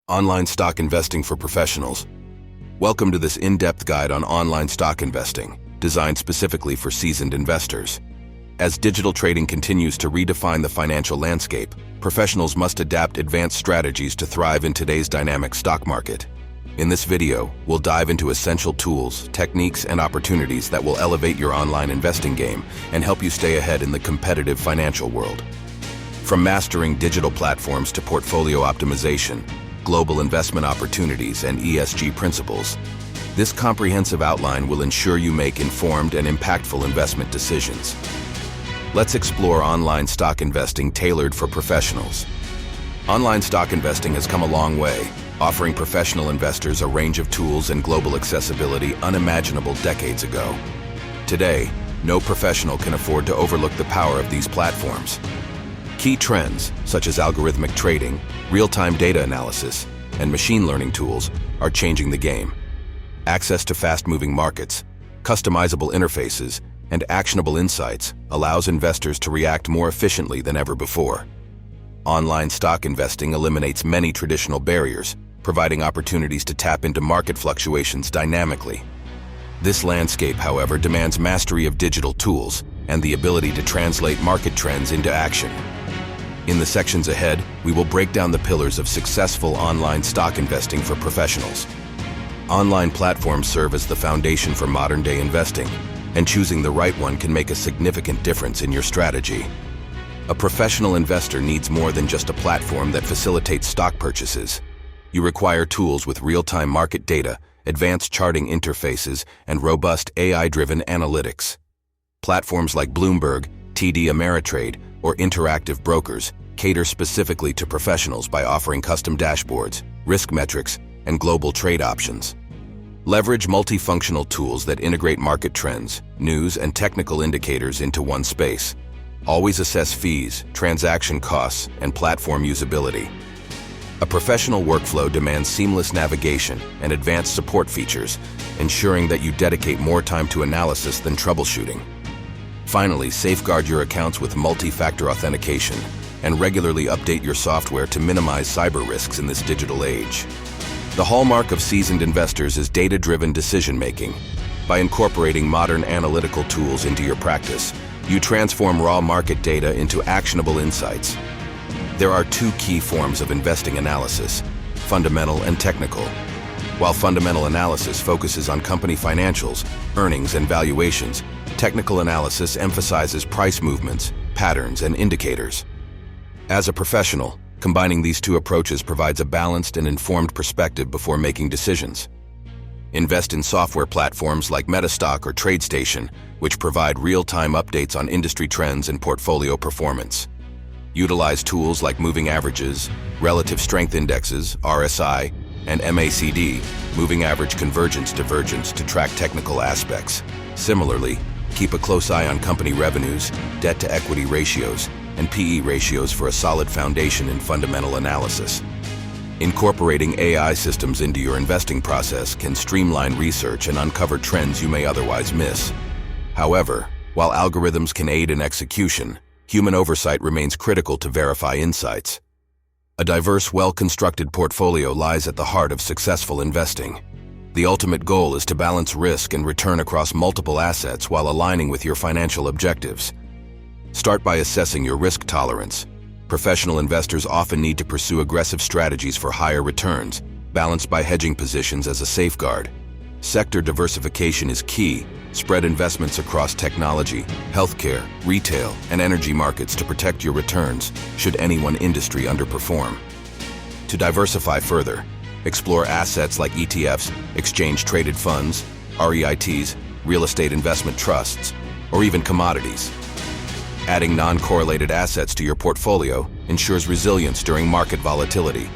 Online stock investing for professionals. Welcome to this in-depth guide on online stock investing, designed specifically for seasoned investors. As digital trading continues to redefine the financial landscape, professionals must adapt advanced strategies to thrive in today's dynamic stock market. In this video, we'll dive into essential tools, techniques, and opportunities that will elevate your online investing game and help you stay ahead in the competitive financial world. From mastering digital platforms to portfolio optimization, global investment opportunities, and ESG principles, this comprehensive outline will ensure you make informed and impactful investment decisions. Let's explore online stock investing tailored for professionals. Online stock investing has come a long way, offering professional investors a range of tools and global accessibility unimaginable decades ago. Today, no professional can afford to overlook the power of these platforms. Key trends, such as algorithmic trading, real-time data analysis, and machine learning tools, are changing the game. Access to fast-moving markets, customizable interfaces, and actionable insights allows investors to react more efficiently than ever before. Online stock investing eliminates many traditional barriers, providing opportunities to tap into market fluctuations dynamically. This landscape, however, demands mastery of digital tools and the ability to translate market trends into action. In the sections ahead, we will break down the pillars of successful online stock investing for professionals. Online platforms serve as the foundation for modern-day investing, and choosing the right one can make a significant difference in your strategy. A professional investor needs more than just a platform that facilitates stock purchases. You require tools with real-time market data, advanced charting interfaces, and robust AI-driven analytics. Platforms like Bloomberg, TD Ameritrade, or Interactive Brokers cater specifically to professionals by offering custom dashboards, risk metrics, and global trade options. Leverage multifunctional tools that integrate market trends, news, and technical indicators into one space. Always assess fees, transaction costs, and platform usability. A professional workflow demands seamless navigation and advanced support features, ensuring that you dedicate more time to analysis than troubleshooting. Finally, safeguard your accounts with multi-factor authentication and regularly update your software to minimize cyber risks in this digital age. The hallmark of seasoned investors is data-driven decision-making. By incorporating modern analytical tools into your practice, you transform raw market data into actionable insights. There are two key forms of investing analysis: fundamental and technical. While fundamental analysis focuses on company financials, earnings, and valuations, technical analysis emphasizes price movements, patterns, and indicators. As a professional, combining these two approaches provides a balanced and informed perspective before making decisions. Invest in software platforms like Metastock or TradeStation, which provide real-time updates on industry trends and portfolio performance. Utilize tools like moving averages, relative strength indexes, RSI, and MACD, moving average convergence divergence, to track technical aspects. Similarly, keep a close eye on company revenues, debt-to-equity ratios, and PE ratios for a solid foundation in fundamental analysis. Incorporating AI systems into your investing process can streamline research and uncover trends you may otherwise miss. However, while algorithms can aid in execution, human oversight remains critical to verify insights. A diverse, well-constructed portfolio lies at the heart of successful investing. The ultimate goal is to balance risk and return across multiple assets while aligning with your financial objectives. Start by assessing your risk tolerance. Professional investors often need to pursue aggressive strategies for higher returns, balanced by hedging positions as a safeguard. Sector diversification is key. Spread investments across technology, healthcare, retail, and energy markets to protect your returns should any one industry underperform. To diversify further, explore assets like ETFs, exchange-traded funds, REITs, real estate investment trusts, or even commodities. Adding non-correlated assets to your portfolio ensures resilience during market volatility.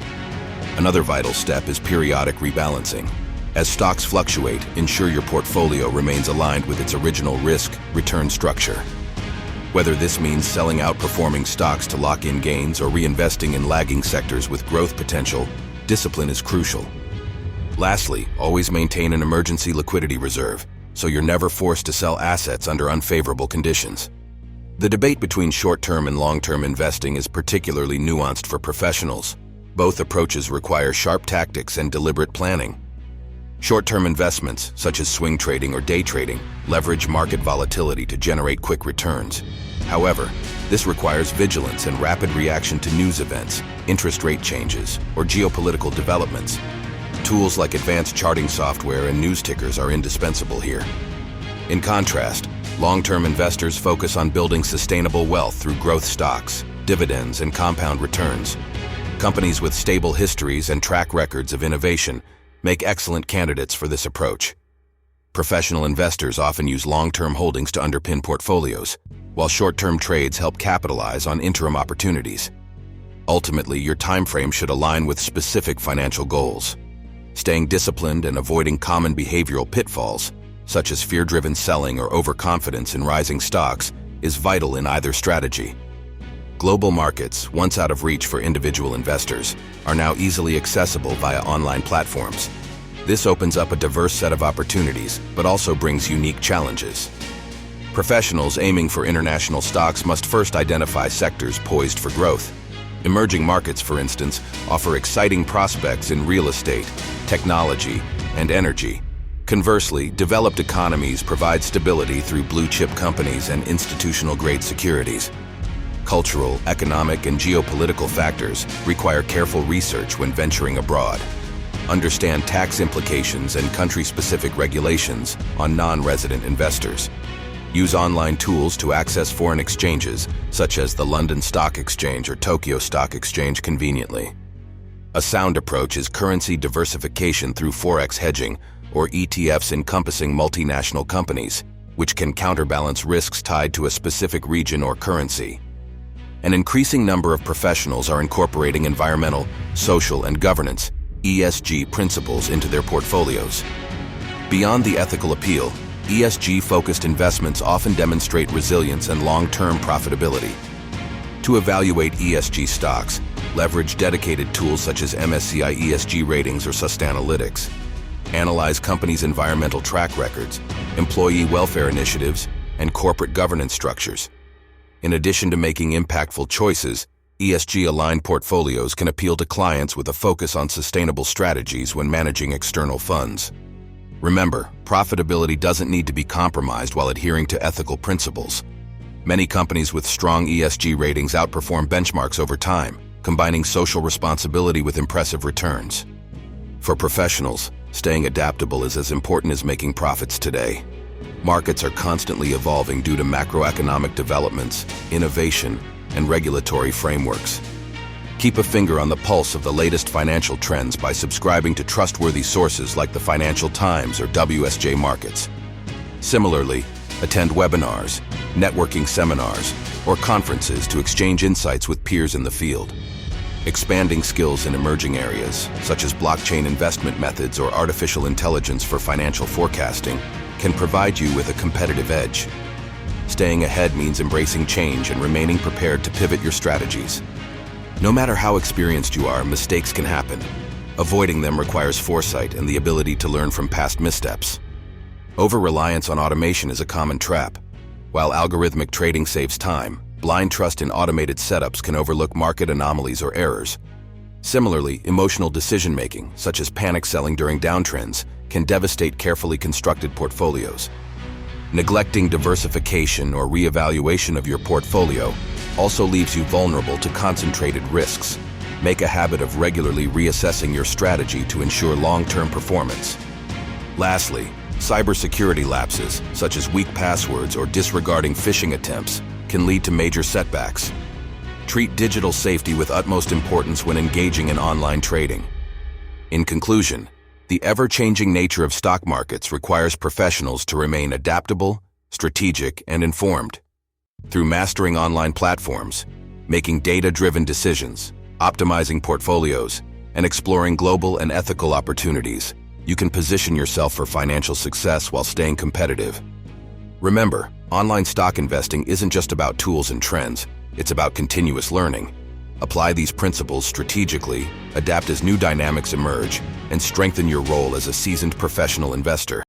Another vital step is periodic rebalancing. As stocks fluctuate, ensure your portfolio remains aligned with its original risk-return structure. Whether this means selling outperforming stocks to lock in gains or reinvesting in lagging sectors with growth potential, discipline is crucial. Lastly, always maintain an emergency liquidity reserve, so you're never forced to sell assets under unfavorable conditions. The debate between short-term and long-term investing is particularly nuanced for professionals. Both approaches require sharp tactics and deliberate planning. Short-term investments, such as swing trading or day trading, leverage market volatility to generate quick returns. However, this requires vigilance and rapid reaction to news events, interest rate changes, or geopolitical developments. Tools like advanced charting software and news tickers are indispensable here. In contrast, long-term investors focus on building sustainable wealth through growth stocks, dividends, and compound returns. Companies with stable histories and track records of innovation make excellent candidates for this approach. Professional investors often use long-term holdings to underpin portfolios, while short-term trades help capitalize on interim opportunities. Ultimately, your time frame should align with specific financial goals. Staying disciplined and avoiding common behavioral pitfalls, such as fear-driven selling or overconfidence in rising stocks, is vital in either strategy. Global markets, once out of reach for individual investors, are now easily accessible via online platforms. This opens up a diverse set of opportunities, but also brings unique challenges. Professionals aiming for international stocks must first identify sectors poised for growth. Emerging markets, for instance, offer exciting prospects in real estate, technology, and energy. Conversely, developed economies provide stability through blue-chip companies and institutional-grade securities. Cultural, economic, and geopolitical factors require careful research when venturing abroad. Understand tax implications and country-specific regulations on non-resident investors. Use online tools to access foreign exchanges, such as the London Stock Exchange or Tokyo Stock Exchange conveniently. A sound approach is currency diversification through Forex hedging, or ETFs encompassing multinational companies, which can counterbalance risks tied to a specific region or currency. An increasing number of professionals are incorporating environmental, social, and governance (ESG) principles into their portfolios. Beyond the ethical appeal, ESG-focused investments often demonstrate resilience and long-term profitability. To evaluate ESG stocks, leverage dedicated tools such as MSCI ESG ratings or Sustainalytics. Analyze companies' environmental track records, employee welfare initiatives, and corporate governance structures. In addition to making impactful choices, ESG-aligned portfolios can appeal to clients with a focus on sustainable strategies when managing external funds. Remember, profitability doesn't need to be compromised while adhering to ethical principles. Many companies with strong ESG ratings outperform benchmarks over time, combining social responsibility with impressive returns. For professionals, staying adaptable is as important as making profits today. Markets are constantly evolving due to macroeconomic developments, innovation, and regulatory frameworks. Keep a finger on the pulse of the latest financial trends by subscribing to trustworthy sources like the Financial Times or WSJ Markets. Similarly, attend webinars, networking seminars, or conferences to exchange insights with peers in the field. Expanding skills in emerging areas, such as blockchain investment methods or artificial intelligence for financial forecasting, can provide you with a competitive edge. Staying ahead means embracing change and remaining prepared to pivot your strategies. No matter how experienced you are, mistakes can happen. Avoiding them requires foresight and the ability to learn from past missteps. Over-reliance on automation is a common trap. While algorithmic trading saves time, blind trust in automated setups can overlook market anomalies or errors. Similarly, emotional decision-making, such as panic selling during downtrends, can devastate carefully constructed portfolios. Neglecting diversification or reevaluation of your portfolio also leaves you vulnerable to concentrated risks. Make a habit of regularly reassessing your strategy to ensure long-term performance. Lastly, cybersecurity lapses, such as weak passwords or disregarding phishing attempts, can lead to major setbacks. Treat digital safety with utmost importance when engaging in online trading. In conclusion, the ever-changing nature of stock markets requires professionals to remain adaptable, strategic, and informed. Through mastering online platforms, making data-driven decisions, optimizing portfolios, and exploring global and ethical opportunities, you can position yourself for financial success while staying competitive. Remember, online stock investing isn't just about tools and trends, it's about continuous learning. Apply these principles strategically, adapt as new dynamics emerge, and strengthen your role as a seasoned professional investor.